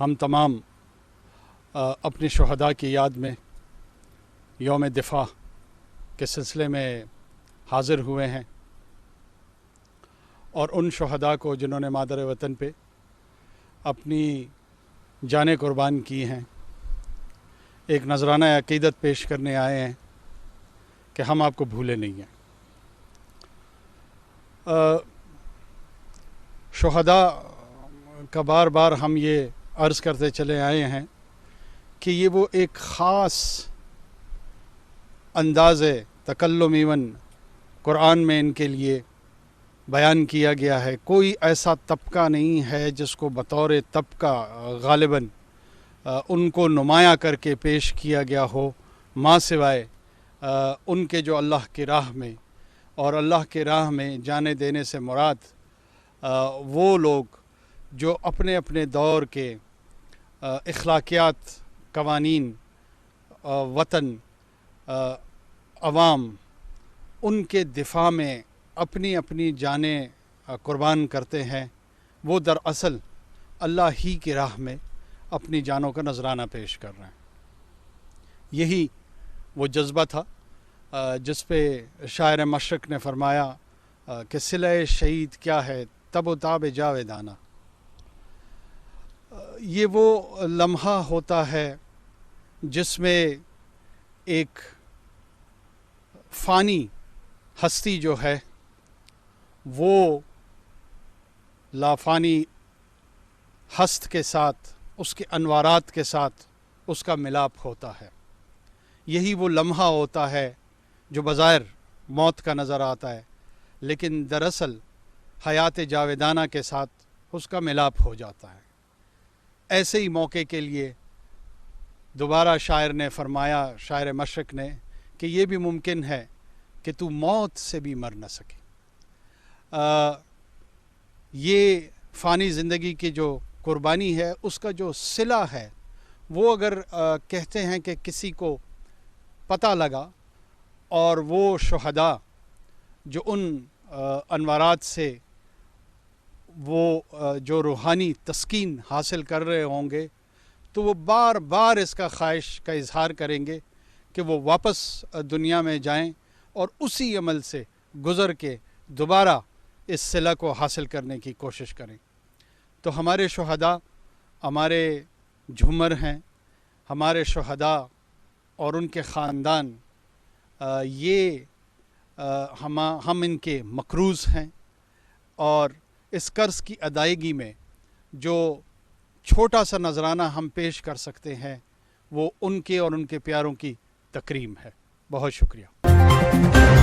ہم تمام اپنے شہداء کی یاد میں یوم دفاع کے سلسلے میں حاضر ہوئے ہیں اور ان شہداء کو جنہوں نے مادر وطن پہ اپنی جانیں قربان کی ہیں ایک نذرانہ عقیدت پیش کرنے آئے ہیں کہ ہم آپ کو بھولے نہیں ہیں۔ شہداء کا بار بار ہم یہ عرض کرتے چلے آئے ہیں کہ یہ وہ ایک خاص انداز تکلم ایون قرآن میں ان کے لیے بیان کیا گیا ہے۔ کوئی ایسا طبقہ نہیں ہے جس کو بطور طبقہ غالباً ان کو نمایاں کر کے پیش کیا گیا ہو ماں سوائے ان کے جو اللہ کی راہ میں اور اللہ کی راہ میں جانے دینے سے مراد وہ لوگ جو اپنے اپنے دور کے اخلاقیات، قوانین، وطن، عوام، ان کے دفاع میں اپنی اپنی جانیں قربان کرتے ہیں، وہ دراصل اللہ ہی کی راہ میں اپنی جانوں کا نذرانہ پیش کر رہے ہیں۔ یہی وہ جذبہ تھا جس پہ شاعر مشرق نے فرمایا کہ صلہ شہید کیا ہے تب و تاب جاویدانہ۔ یہ وہ لمحہ ہوتا ہے جس میں ایک فانی ہستی جو ہے وہ لافانی ہست کے ساتھ، اس کے انوارات کے ساتھ اس کا ملاپ ہوتا ہے۔ یہی وہ لمحہ ہوتا ہے جو بظاہر موت کا نظر آتا ہے لیکن دراصل حیات جاویدانہ کے ساتھ اس کا ملاپ ہو جاتا ہے۔ ایسے ہی موقع کے لیے دوبارہ شاعر نے فرمایا، شاعر مشرق نے، کہ یہ بھی ممکن ہے کہ تو موت سے بھی مر نہ سکے۔ یہ فانی زندگی کی جو قربانی ہے اس کا جو صلہ ہے وہ اگر کہتے ہیں کہ کسی کو پتہ لگا اور وہ شہداء جو ان انوارات سے وہ جو روحانی تسکین حاصل کر رہے ہوں گے تو وہ بار بار اس کا خواہش کا اظہار کریں گے کہ وہ واپس دنیا میں جائیں اور اسی عمل سے گزر کے دوبارہ اس صلہ کو حاصل کرنے کی کوشش کریں۔ تو ہمارے شہداء ہمارے جھومر ہیں، ہمارے شہداء اور ان کے خاندان یہ ہم ان کے مقروض ہیں، اور اس قرض کی ادائیگی میں جو چھوٹا سا نذرانہ ہم پیش کر سکتے ہیں وہ ان کے اور ان کے پیاروں کی تکریم ہے۔ بہت شکریہ۔